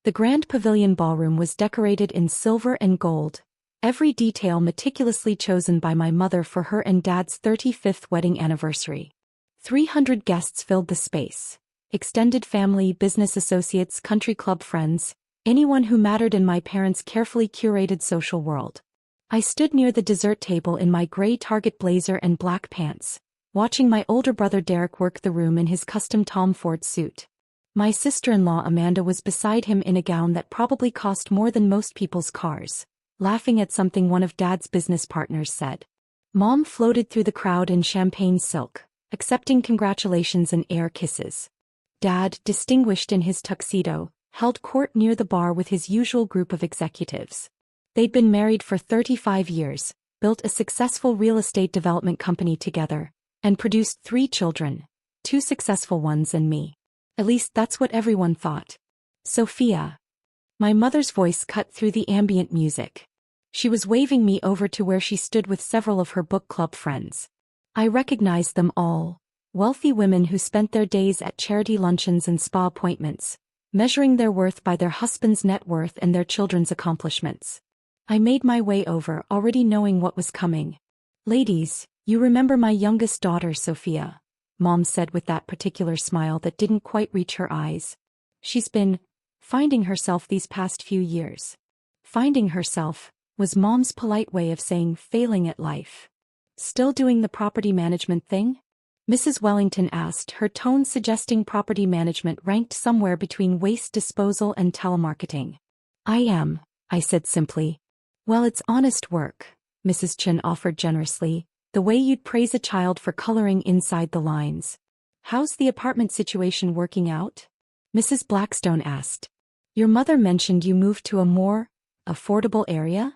The Grand Pavilion ballroom was decorated in silver and gold, every detail meticulously chosen by my mother for her and Dad's 35th wedding anniversary. 300 guests filled the space. Extended family, business associates, country club friends, anyone who mattered in my parents' carefully curated social world. I stood near the dessert table in my gray Target blazer and black pants, watching my older brother Derek work the room in his custom Tom Ford suit. My sister-in-law Amanda was beside him in a gown that probably cost more than most people's cars, laughing at something one of Dad's business partners said. Mom floated through the crowd in champagne silk, accepting congratulations and air kisses. Dad, distinguished in his tuxedo, held court near the bar with his usual group of executives. They'd been married for 35 years, built a successful real estate development company together, and produced 3 children, 2 successful ones and me. At least that's what everyone thought. Sophia. My mother's voice cut through the ambient music. She was waving me over to where she stood with several of her book club friends. I recognized them all, wealthy women who spent their days at charity luncheons and spa appointments, measuring their worth by their husband's net worth and their children's accomplishments. I made my way over, already knowing what was coming. Ladies, you remember my youngest daughter Sophia, Mom said with that particular smile that didn't quite reach her eyes. She's been finding herself these past few years. Finding herself was Mom's polite way of saying failing at life. Still doing the property management thing? Mrs. Wellington asked, her tone suggesting property management ranked somewhere between waste disposal and telemarketing. I am, I said simply. Well, it's honest work, Mrs. Chin offered generously, the way you'd praise a child for coloring inside the lines. How's the apartment situation working out? Mrs. Blackstone asked. Your mother mentioned you moved to a more affordable area?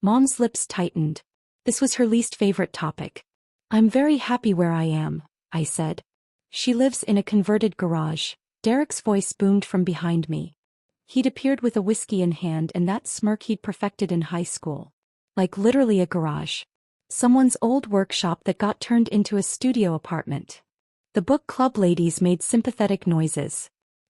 Mom's lips tightened. This was her least favorite topic. I'm very happy where I am, I said. She lives in a converted garage. Derek's voice boomed from behind me. He'd appeared with a whiskey in hand and that smirk he'd perfected in high school. Like literally a garage. Someone's old workshop that got turned into a studio apartment. The book club ladies made sympathetic noises.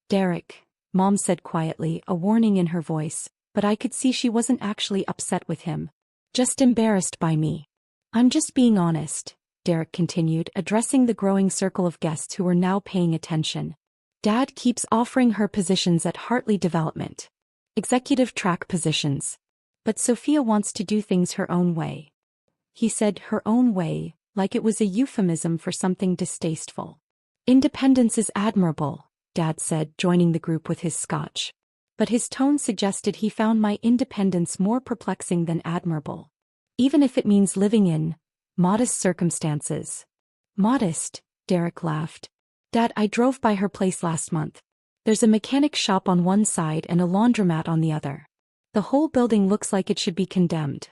Derek, Mom said quietly, a warning in her voice, but I could see she wasn't actually upset with him. Just embarrassed by me. I'm just being honest, Derek continued, addressing the growing circle of guests who were now paying attention. Dad keeps offering her positions at Hartley Development. Executive track positions. But Sophia wants to do things her own way. He said her own way, like it was a euphemism for something distasteful. Independence is admirable, Dad said, joining the group with his scotch. But his tone suggested he found my independence more perplexing than admirable. Even if it means living in modest circumstances. Modest, Derek laughed. Dad, I drove by her place last month. There's a mechanic shop on one side and a laundromat on the other. The whole building looks like it should be condemned.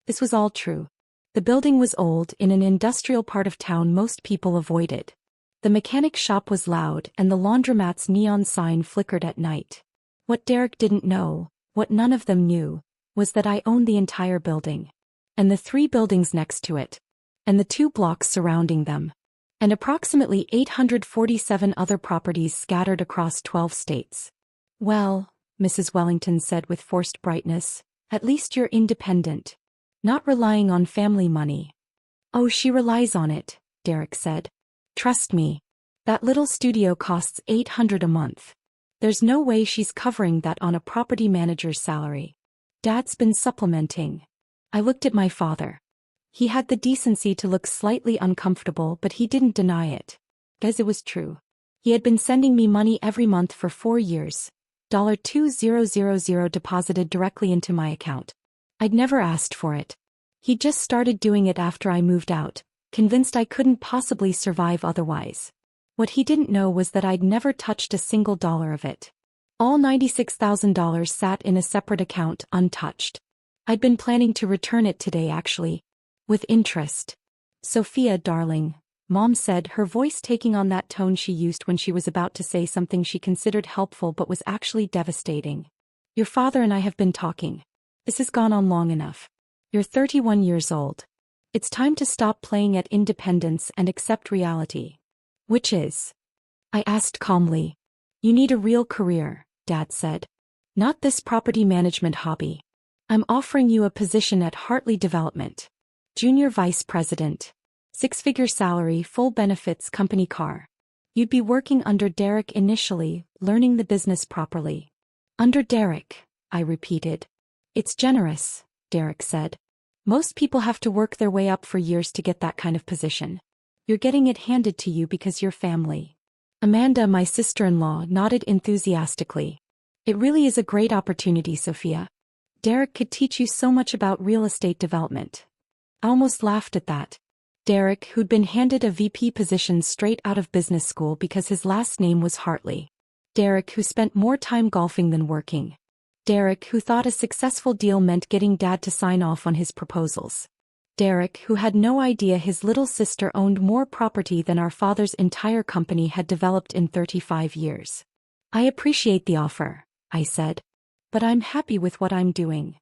This was all true. The building was old, in an industrial part of town most people avoided. The mechanic shop was loud and the laundromat's neon sign flickered at night. What Derek didn't know, what none of them knew, was that I owned the entire building. And the 3 buildings next to it. And the 2 blocks surrounding them. And approximately 847 other properties scattered across 12 states. Well, Mrs. Wellington said with forced brightness, at least you're independent. Not relying on family money. Oh, she relies on it, Derek said. Trust me. That little studio costs $800 a month. There's no way she's covering that on a property manager's salary. Dad's been supplementing. I looked at my father. He had the decency to look slightly uncomfortable, but he didn't deny it. Guess it was true. He had been sending me money every month for 4 years. $2000 deposited directly into my account. I'd never asked for it. He just started doing it after I moved out, convinced I couldn't possibly survive otherwise. What he didn't know was that I'd never touched a single dollar of it. All $96,000 sat in a separate account, untouched. I'd been planning to return it today actually. With interest. Sophia, darling, Mom said, her voice taking on that tone she used when she was about to say something she considered helpful but was actually devastating. Your father and I have been talking. This has gone on long enough. You're 31 years old. It's time to stop playing at independence and accept reality. Which is? I asked calmly. You need a real career, Dad said. Not this property management hobby. I'm offering you a position at Hartley Development. Junior Vice President. Six-figure salary, full benefits, company car. You'd be working under Derek initially, learning the business properly. Under Derek, I repeated. It's generous, Derek said. Most people have to work their way up for years to get that kind of position. You're getting it handed to you because you're family. Amanda, my sister-in-law, nodded enthusiastically. It really is a great opportunity, Sophia. Derek could teach you so much about real estate development. I almost laughed at that. Derek, who'd been handed a VP position straight out of business school because his last name was Hartley. Derek, who spent more time golfing than working. Derek, who thought a successful deal meant getting Dad to sign off on his proposals. Derek, who had no idea his little sister owned more property than our father's entire company had developed in 35 years. I appreciate the offer, I said. But I'm happy with what I'm doing.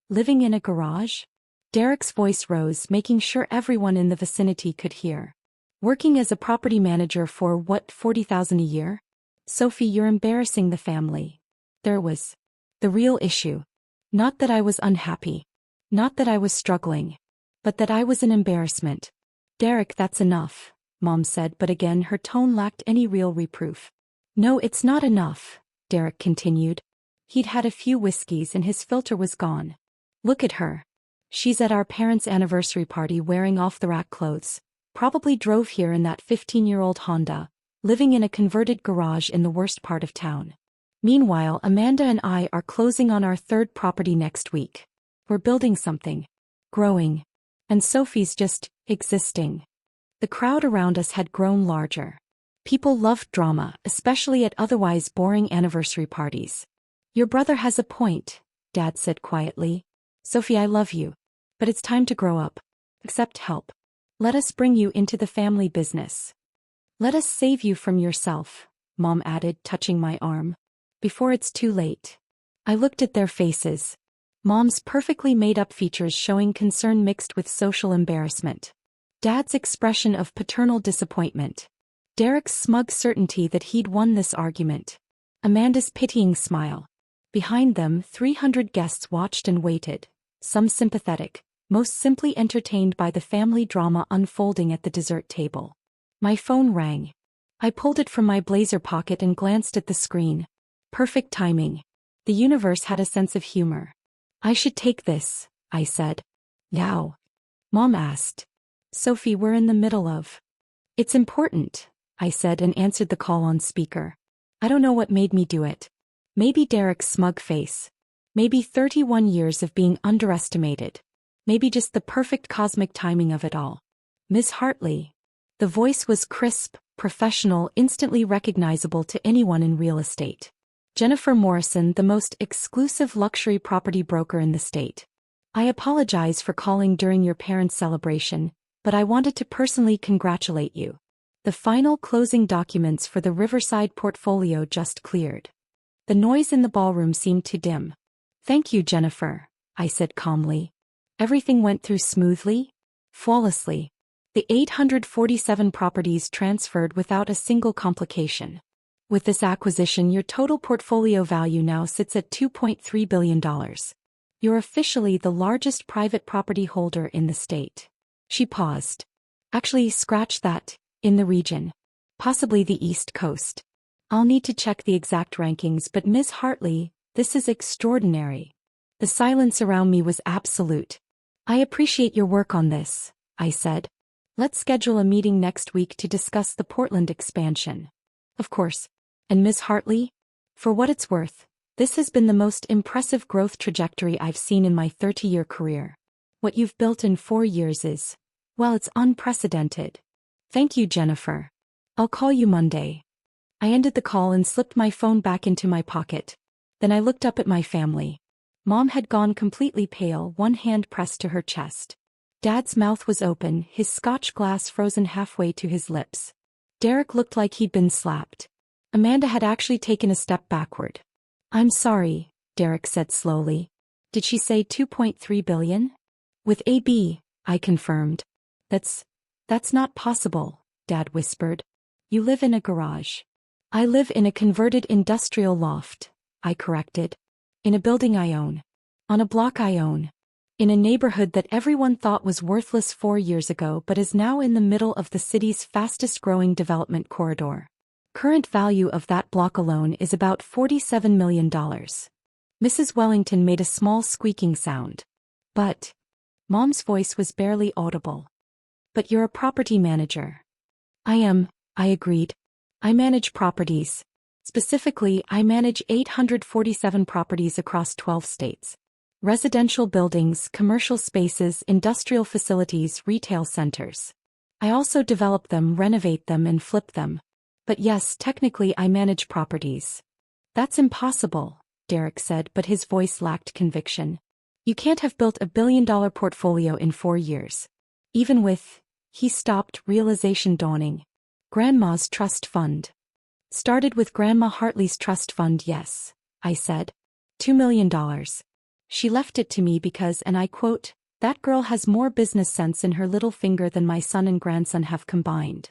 Living in a garage? Derek's voice rose, making sure everyone in the vicinity could hear. Working as a property manager for, what, $40,000 a year? Sophie, you're embarrassing the family. There was the real issue. Not that I was unhappy. Not that I was struggling. But that I was an embarrassment. Derek, that's enough, Mom said, but again her tone lacked any real reproof. No, it's not enough, Derek continued. He'd had a few whiskeys and his filter was gone. Look at her. She's at our parents' anniversary party wearing off-the-rack clothes. Probably drove here in that 15-year-old Honda, living in a converted garage in the worst part of town. Meanwhile, Amanda and I are closing on our third property next week. We're building something. Growing. And Sophie's just existing. The crowd around us had grown larger. People loved drama, especially at otherwise boring anniversary parties. Your brother has a point, Dad said quietly. Sophie, I love you. But it's time to grow up. Accept help. Let us bring you into the family business. Let us save you from yourself, Mom added, touching my arm. Before it's too late. I looked at their faces. Mom's perfectly made-up features showing concern mixed with social embarrassment. Dad's expression of paternal disappointment. Derek's smug certainty that he'd won this argument. Amanda's pitying smile. Behind them, 300 guests watched and waited, some sympathetic, most simply entertained by the family drama unfolding at the dessert table. My phone rang. I pulled it from my blazer pocket and glanced at the screen. Perfect timing. The universe had a sense of humor. I should take this, I said. Now? Mom asked. Sophie, we're in the middle of. It's important, I said and answered the call on speaker. I don't know what made me do it. Maybe Derek's smug face. Maybe 31 years of being underestimated. Maybe just the perfect cosmic timing of it all. Ms. Hartley. The voice was crisp, professional, instantly recognizable to anyone in real estate. Jennifer Morrison, the most exclusive luxury property broker in the state. I apologize for calling during your parents' celebration, but I wanted to personally congratulate you. The final closing documents for the Riverside portfolio just cleared. The noise in the ballroom seemed too dim. Thank you, Jennifer, I said calmly. Everything went through smoothly? Flawlessly. The 847 properties transferred without a single complication. With this acquisition, your total portfolio value now sits at $2.3 billion. You're officially the largest private property holder in the state. She paused. Actually, scratch that, in the region. Possibly the East Coast. I'll need to check the exact rankings, but Ms. Hartley, this is extraordinary. The silence around me was absolute. I appreciate your work on this, I said. Let's schedule a meeting next week to discuss the Portland expansion. Of course. And Ms. Hartley? For what it's worth, this has been the most impressive growth trajectory I've seen in my 30-year career. What you've built in 4 years is, well, it's unprecedented. Thank you, Jennifer. I'll call you Monday. I ended the call and slipped my phone back into my pocket. Then I looked up at my family. Mom had gone completely pale, one hand pressed to her chest. Dad's mouth was open, his scotch glass frozen halfway to his lips. Derek looked like he'd been slapped. Amanda had actually taken a step backward. I'm sorry, Derek said slowly. Did she say $2.3 billion? With AB, I confirmed. That's not possible, Dad whispered. You live in a garage. I live in a converted industrial loft, I corrected. In a building I own. On a block I own. In a neighborhood that everyone thought was worthless 4 years ago but is now in the middle of the city's fastest-growing development corridor. Current value of that block alone is about $47 million. Mrs. Wellington made a small squeaking sound. But Mom's voice was barely audible. But you're a property manager. I am, I agreed. I manage properties. Specifically, I manage 847 properties across 12 states. Residential buildings, commercial spaces, industrial facilities, retail centers. I also develop them, renovate them, and flip them. But yes, technically I manage properties. That's impossible, Derek said, but his voice lacked conviction. You can't have built a billion-dollar portfolio in 4 years. Even with, he stopped, realization dawning. Grandma's trust fund. Started with Grandma Hartley's trust fund, yes, I said. $2 million. She left it to me because, and I quote, that girl has more business sense in her little finger than my son and grandson have combined.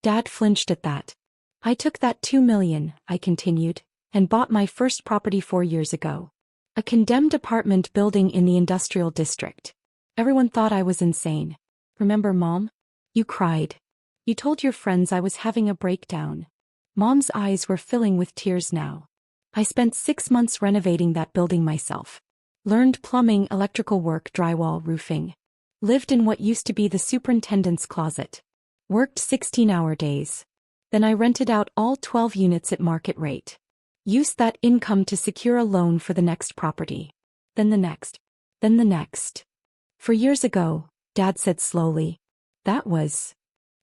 Dad flinched at that. I took that $2 million, I continued, and bought my first property 4 years ago. A condemned apartment building in the industrial district. Everyone thought I was insane. Remember, Mom? You cried. You told your friends I was having a breakdown. Mom's eyes were filling with tears now. I spent 6 months renovating that building myself. Learned plumbing, electrical work, drywall, roofing. Lived in what used to be the superintendent's closet. Worked 16-hour days. Then I rented out all 12 units at market rate. Used that income to secure a loan for the next property. Then the next. Then the next. 4 years ago, Dad said slowly. That was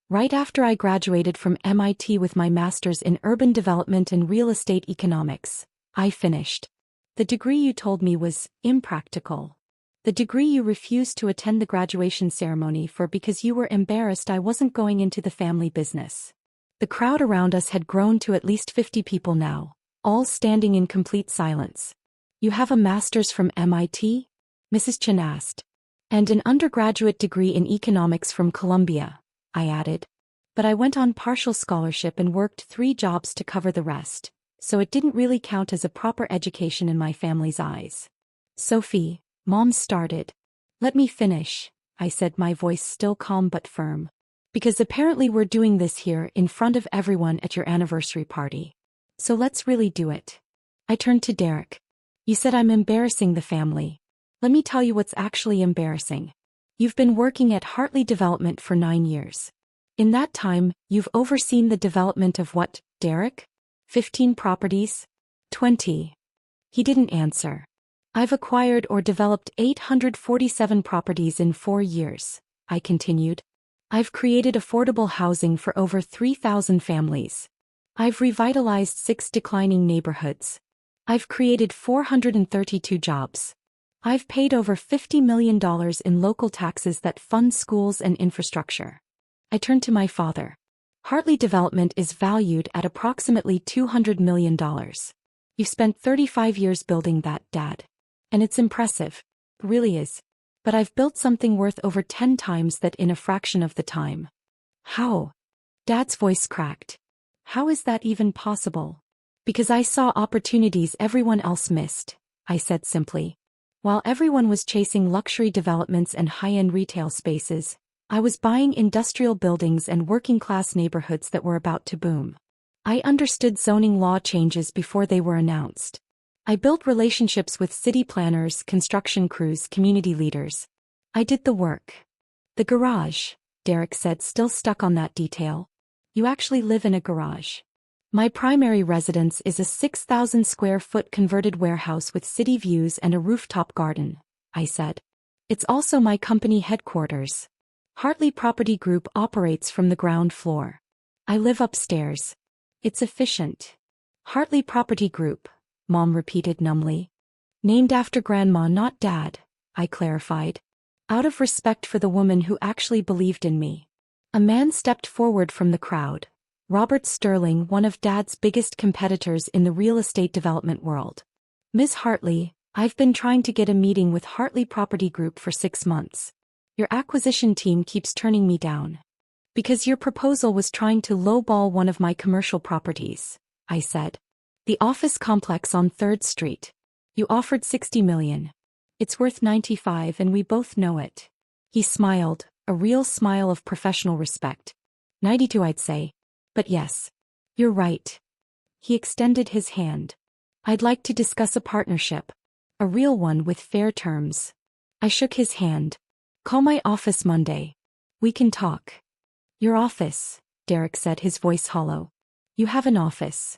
right after I graduated from MIT with my master's in urban development and real estate economics. I finished. The degree you told me was impractical. The degree you refused to attend the graduation ceremony for because you were embarrassed I wasn't going into the family business. The crowd around us had grown to at least 50 people now, all standing in complete silence. You have a master's from MIT? Mrs. Chen asked. And an undergraduate degree in economics from Columbia, I added. But I went on partial scholarship and worked 3 jobs to cover the rest, so it didn't really count as a proper education in my family's eyes. Sophie, Mom started. Let me finish, I said, my voice still calm but firm. Because apparently we're doing this here in front of everyone at your anniversary party. So let's really do it. I turned to Derek. You said I'm embarrassing the family. Let me tell you what's actually embarrassing. You've been working at Hartley Development for 9 years. In that time, you've overseen the development of what, Derek? 15 properties? 20. He didn't answer. I've acquired or developed 847 properties in 4 years, I continued. I've created affordable housing for over 3,000 families. I've revitalized 6 declining neighborhoods. I've created 432 jobs. I've paid over $50 million in local taxes that fund schools and infrastructure. I turned to my father. Hartley Development is valued at approximately $200 million. You've spent 35 years building that, Dad. And it's impressive. It really is. But I've built something worth over 10 times that in a fraction of the time. How? Dad's voice cracked. How is that even possible? Because I saw opportunities everyone else missed, I said simply. While everyone was chasing luxury developments and high-end retail spaces, I was buying industrial buildings and working-class neighborhoods that were about to boom. I understood zoning law changes before they were announced. I built relationships with city planners, construction crews, community leaders. I did the work. The garage, Derek said, still stuck on that detail. You actually live in a garage. My primary residence is a 6,000 square foot converted warehouse with city views and a rooftop garden, I said. It's also my company headquarters. Hartley Property Group operates from the ground floor. I live upstairs. It's efficient. Hartley Property Group, Mom repeated numbly. Named after Grandma, not Dad, I clarified. Out of respect for the woman who actually believed in me. A man stepped forward from the crowd. Robert Sterling, one of Dad's biggest competitors in the real estate development world. Ms. Hartley, I've been trying to get a meeting with Hartley Property Group for 6 months. Your acquisition team keeps turning me down. Because your proposal was trying to lowball one of my commercial properties, I said. The office complex on 3rd Street. You offered 60 million. It's worth 95 and we both know it. He smiled, a real smile of professional respect. 92 I'd say. But yes. You're right. He extended his hand. I'd like to discuss a partnership. A real one with fair terms. I shook his hand. Call my office Monday. We can talk. Your office, Derek said, his voice hollow. You have an office.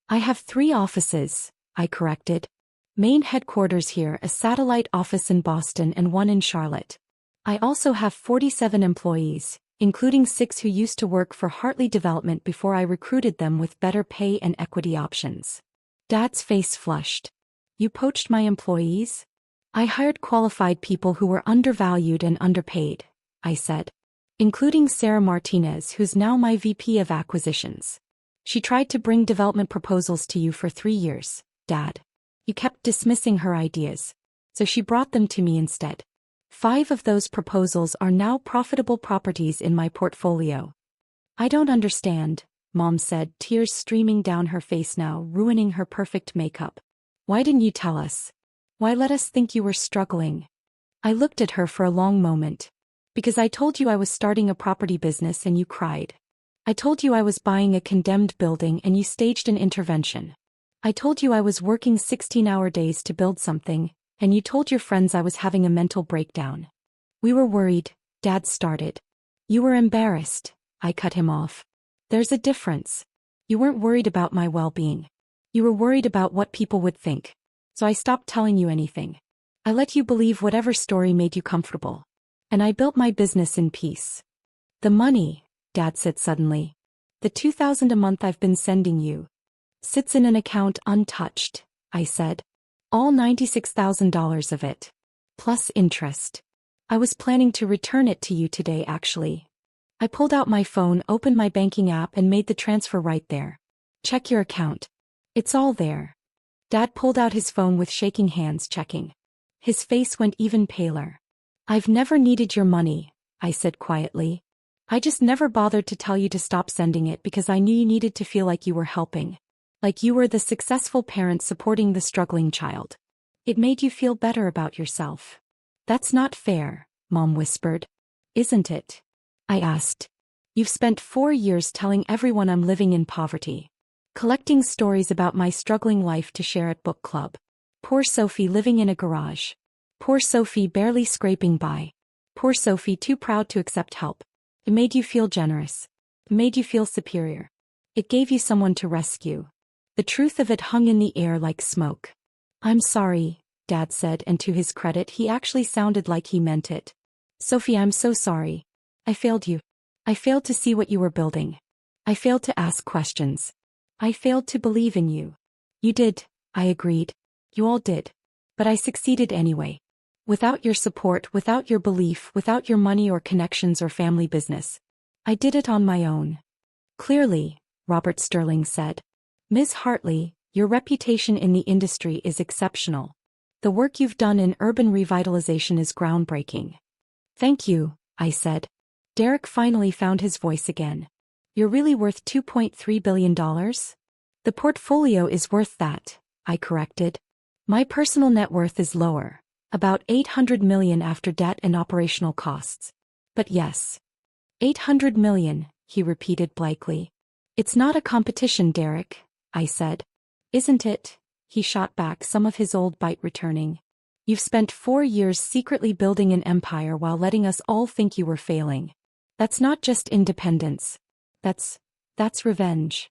I have 3 offices, I corrected. Main headquarters here, a satellite office in Boston and one in Charlotte. I also have 47 employees, including 6 who used to work for Hartley Development before I recruited them with better pay and equity options. Dad's face flushed. You poached my employees? I hired qualified people who were undervalued and underpaid, I said. Including Sarah Martinez, who's now my VP of Acquisitions. She tried to bring development proposals to you for 3 years, Dad. You kept dismissing her ideas, so she brought them to me instead. 5 of those proposals are now profitable properties in my portfolio. I don't understand, Mom said, tears streaming down her face now, ruining her perfect makeup. Why didn't you tell us? Why let us think you were struggling? I looked at her for a long moment. Because I told you I was starting a property business and you cried. I told you I was buying a condemned building and you staged an intervention. I told you I was working 16-hour days to build something, and you told your friends I was having a mental breakdown. We were worried, Dad started. You were embarrassed, I cut him off. There's a difference. You weren't worried about my well-being. You were worried about what people would think. So I stopped telling you anything. I let you believe whatever story made you comfortable. And I built my business in peace. The money, Dad said suddenly. The $2,000 a month I've been sending you. Sits in an account untouched, I said. All $96,000 of it. Plus interest. I was planning to return it to you today actually. I pulled out my phone, opened my banking app and made the transfer right there. Check your account. It's all there. Dad pulled out his phone with shaking hands, checking. His face went even paler. I've never needed your money, I said quietly. I just never bothered to tell you to stop sending it because I knew you needed to feel like you were helping. Like you were the successful parent supporting the struggling child. It made you feel better about yourself. That's not fair, Mom whispered. Isn't it? I asked. You've spent 4 years telling everyone I'm living in poverty. Collecting stories about my struggling life to share at book club. Poor Sophie living in a garage. Poor Sophie barely scraping by. Poor Sophie too proud to accept help. It made you feel generous. It made you feel superior. It gave you someone to rescue. The truth of it hung in the air like smoke. I'm sorry, Dad said, and to his credit he actually sounded like he meant it. Sophie, I'm so sorry. I failed you. I failed to see what you were building. I failed to ask questions. I failed to believe in you. You did, I agreed. You all did. But I succeeded anyway. Without your support, without your belief, without your money or connections or family business. I did it on my own. Clearly, Robert Sterling said. Ms. Hartley, your reputation in the industry is exceptional. The work you've done in urban revitalization is groundbreaking. Thank you, I said. Derek finally found his voice again. You're really worth $2.3 billion? The portfolio is worth that, I corrected. My personal net worth is lower, about $800 million after debt and operational costs. But yes. $800 million, he repeated blankly. It's not a competition, Derek, I said. Isn't it? He shot back, some of his old bite returning. You've spent 4 years secretly building an empire while letting us all think you were failing. That's not just independence. That's revenge.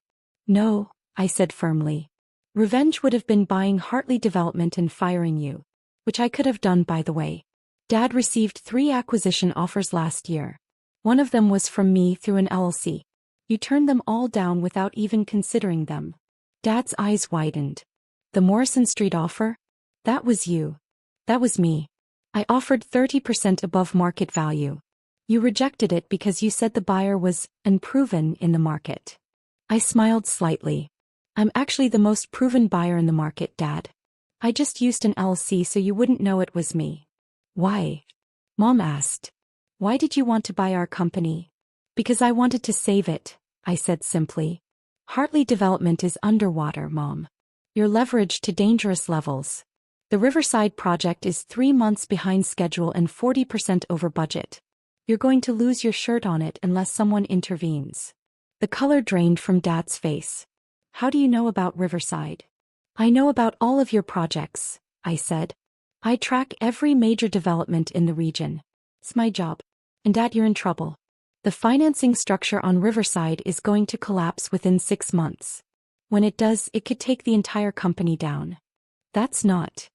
No, I said firmly. Revenge would have been buying Hartley Development and firing you. Which I could have done, by the way. Dad received 3 acquisition offers last year. One of them was from me through an LLC. You turned them all down without even considering them. Dad's eyes widened. The Morrison Street offer? That was you. That was me. I offered 30% above market value. You rejected it because you said the buyer was unproven in the market. I smiled slightly. I'm actually the most proven buyer in the market, Dad. I just used an LLC so you wouldn't know it was me. Why? Mom asked. Why did you want to buy our company? Because I wanted to save it, I said simply. Hartley Development is underwater, Mom. You're leveraged to dangerous levels. The Riverside project is 3 months behind schedule and 40% over budget. You're going to lose your shirt on it unless someone intervenes. The color drained from Dad's face. How do you know about Riverside? I know about all of your projects, I said. I track every major development in the region. It's my job. And Dad, you're in trouble. The financing structure on Riverside is going to collapse within 6 months. When it does, it could take the entire company down. That's not.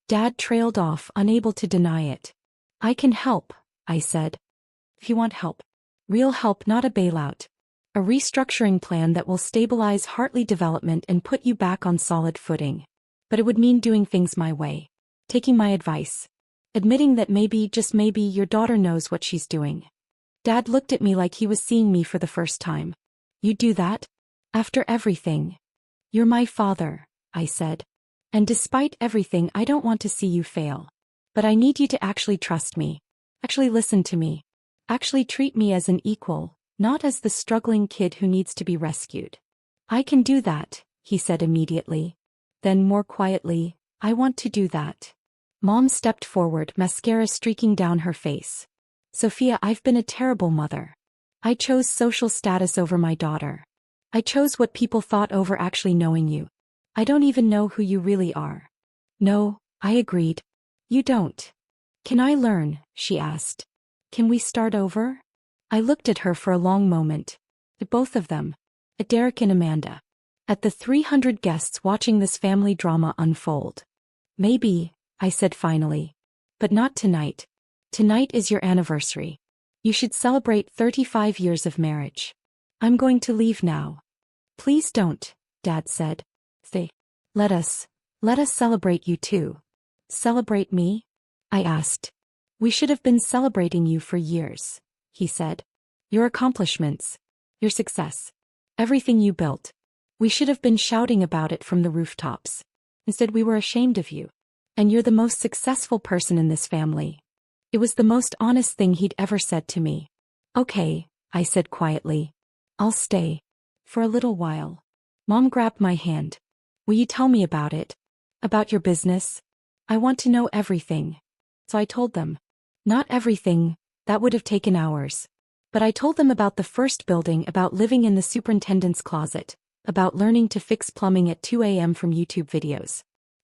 Dad trailed off, unable to deny it. I can help, I said. If you want help. Real help, not a bailout. A restructuring plan that will stabilize Hartley development and put you back on solid footing. But it would mean doing things my way. Taking my advice. Admitting that maybe, just maybe, your daughter knows what she's doing. Dad looked at me like he was seeing me for the first time. You do that? After everything? You're my father, I said. And despite everything, I don't want to see you fail. But I need you to actually trust me. Actually listen to me. Actually treat me as an equal, not as the struggling kid who needs to be rescued. I can do that, he said immediately. Then more quietly, I want to do that. Mom stepped forward, mascara streaking down her face. Sophia, I've been a terrible mother. I chose social status over my daughter. I chose what people thought over actually knowing you. I don't even know who you really are. No, I agreed. You don't. Can I learn? She asked. Can we start over? I looked at her for a long moment. At both of them. At Derek and Amanda. At the 300 guests watching this family drama unfold. Maybe, I said finally. But not tonight. Tonight is your anniversary. You should celebrate 35 years of marriage. I'm going to leave now. Please don't, Dad said. Stay. Let us celebrate you too. Celebrate me? I asked. We should have been celebrating you for years, he said. Your accomplishments. Your success. Everything you built. We should have been shouting about it from the rooftops. Instead, we were ashamed of you. And you're the most successful person in this family. It was the most honest thing he'd ever said to me. Okay, I said quietly. I'll stay. For a little while. Mom grabbed my hand. Will you tell me about it? About your business? I want to know everything. So I told them. Not everything, that would have taken hours. But I told them about the first building, about living in the superintendent's closet, about learning to fix plumbing at 2 a.m. from YouTube videos.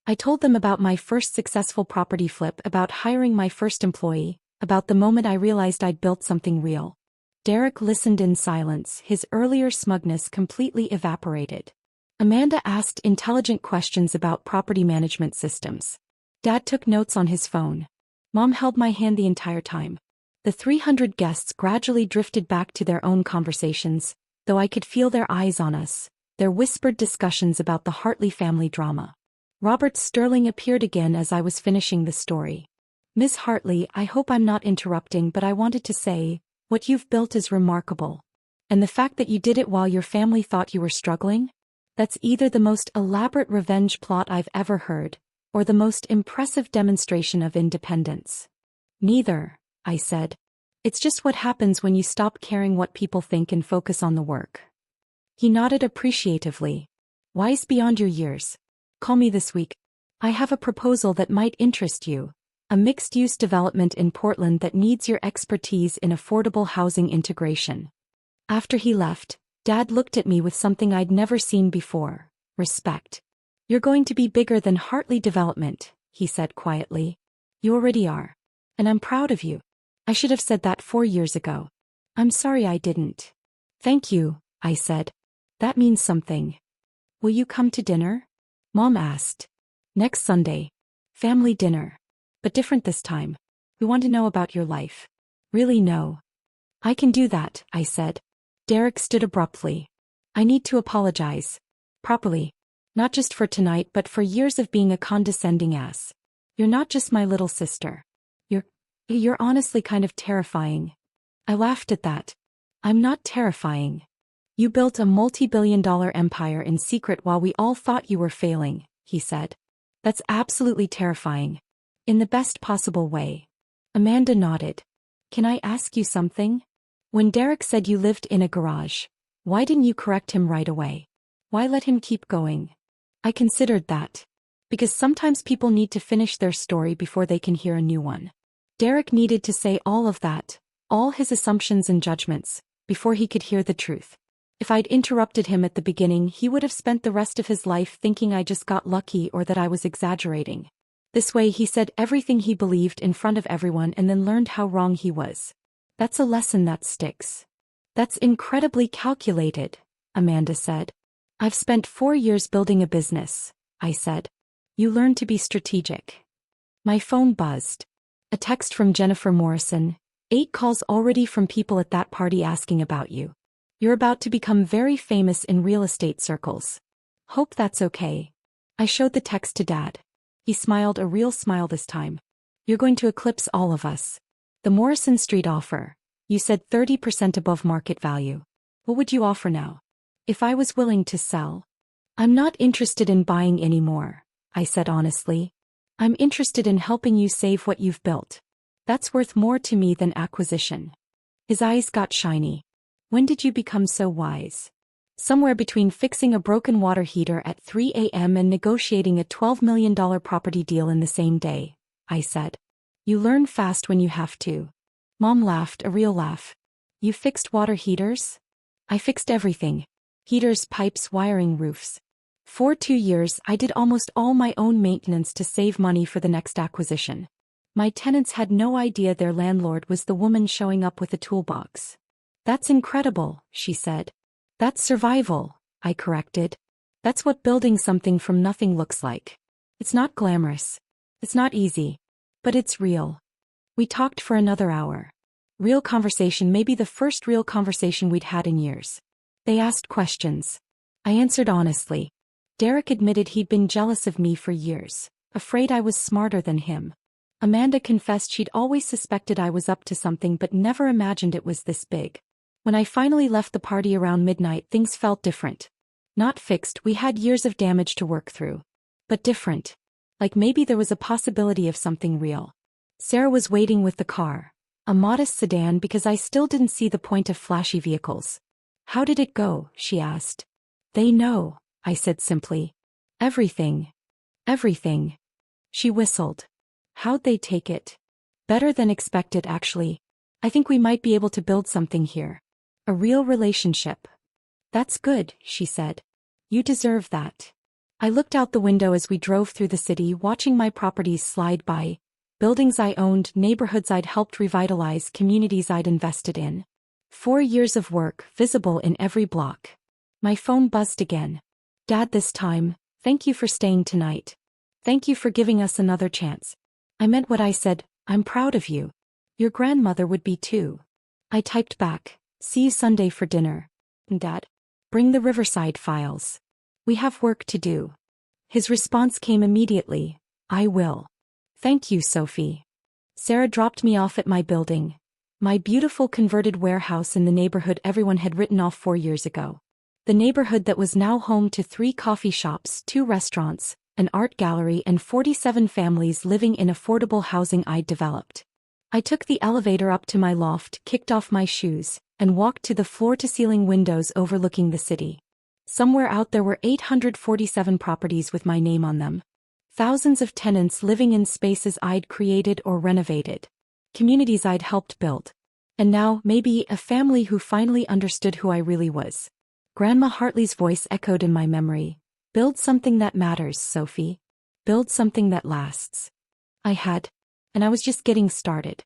I told them about my first successful property flip, about hiring my first employee, about the moment I realized I'd built something real. Derek listened in silence, his earlier smugness completely evaporated. Amanda asked intelligent questions about property management systems. Dad took notes on his phone. Mom held my hand the entire time. The 300 guests gradually drifted back to their own conversations, though I could feel their eyes on us, their whispered discussions about the Hartley family drama. Robert Sterling appeared again as I was finishing the story. Miss Hartley, I hope I'm not interrupting, but I wanted to say, what you've built is remarkable. And the fact that you did it while your family thought you were struggling? That's either the most elaborate revenge plot I've ever heard, or the most impressive demonstration of independence. Neither, I said. It's just what happens when you stop caring what people think and focus on the work. He nodded appreciatively. Wise beyond your years. Call me this week. I have a proposal that might interest you. A mixed-use development in Portland that needs your expertise in affordable housing integration. After he left, Dad looked at me with something I'd never seen before. Respect. You're going to be bigger than Hartley Development, he said quietly. You already are. And I'm proud of you. I should have said that 4 years ago. I'm sorry I didn't. Thank you, I said. That means something. Will you come to dinner? Mom asked. Next Sunday. Family dinner. But different this time. We want to know about your life. Really know. I can do that, I said. Derek stood abruptly. I need to apologize. Properly. Not just for tonight but for years of being a condescending ass. You're not just my little sister. You're honestly kind of terrifying. I laughed at that. I'm not terrifying. You built a multi-billion-dollar empire in secret while we all thought you were failing, he said. That's absolutely terrifying. In the best possible way. Amanda nodded. Can I ask you something? When Derek said you lived in a garage, why didn't you correct him right away? Why let him keep going? I considered that. Because sometimes people need to finish their story before they can hear a new one. Derek needed to say all of that, all his assumptions and judgments, before he could hear the truth. If I'd interrupted him at the beginning, he would have spent the rest of his life thinking I just got lucky or that I was exaggerating. This way he said everything he believed in front of everyone and then learned how wrong he was. That's a lesson that sticks. That's incredibly calculated, Amanda said. I've spent 4 years building a business, I said. You learn to be strategic. My phone buzzed. A text from Jennifer Morrison. 8 calls already from people at that party asking about you. You're about to become very famous in real estate circles. Hope that's okay. I showed the text to Dad. He smiled, a real smile this time. You're going to eclipse all of us. The Morrison Street offer. You said 30% above market value. What would you offer now? If I was willing to sell. I'm not interested in buying anymore, I said honestly. I'm interested in helping you save what you've built. That's worth more to me than acquisition. His eyes got shiny. When did you become so wise? Somewhere between fixing a broken water heater at 3 a.m. and negotiating a $12 million property deal in the same day, I said. You learn fast when you have to. Mom laughed, a real laugh. You fixed water heaters? I fixed everything. Heaters, pipes, wiring, roofs. For 2 years, I did almost all my own maintenance to save money for the next acquisition. My tenants had no idea their landlord was the woman showing up with a toolbox. That's incredible, she said. That's survival, I corrected. That's what building something from nothing looks like. It's not glamorous. It's not easy. But it's real. We talked for another hour. Real conversation, maybe the first real conversation we'd had in years. They asked questions. I answered honestly. Derek admitted he'd been jealous of me for years, afraid I was smarter than him. Amanda confessed she'd always suspected I was up to something but never imagined it was this big. When I finally left the party around midnight, things felt different. Not fixed, we had years of damage to work through. But different. Like maybe there was a possibility of something real. Sarah was waiting with the car. A modest sedan because I still didn't see the point of flashy vehicles. How did it go? She asked. They know, I said simply. Everything. Everything. She whistled. How'd they take it? Better than expected, actually. I think we might be able to build something here. A real relationship. That's good, she said. You deserve that. I looked out the window as we drove through the city, watching my properties slide by. Buildings I owned, neighborhoods I'd helped revitalize, communities I'd invested in. 4 years of work, visible in every block. My phone buzzed again. Dad, this time, thank you for staying tonight. Thank you for giving us another chance. I meant what I said, I'm proud of you. Your grandmother would be too. I typed back, see you Sunday for dinner. Dad, bring the Riverside files. We have work to do. His response came immediately, I will. Thank you, Sophie. Sarah dropped me off at my building. My beautiful converted warehouse in the neighborhood everyone had written off 4 years ago. The neighborhood that was now home to 3 coffee shops, 2 restaurants, an art gallery and 47 families living in affordable housing I'd developed. I took the elevator up to my loft, kicked off my shoes, and walked to the floor-to-ceiling windows overlooking the city. Somewhere out there were 847 properties with my name on them. Thousands of tenants living in spaces I'd created or renovated. Communities I'd helped build. And now, maybe, a family who finally understood who I really was. Grandma Hartley's voice echoed in my memory. Build something that matters, Sophie. Build something that lasts. I had. And I was just getting started.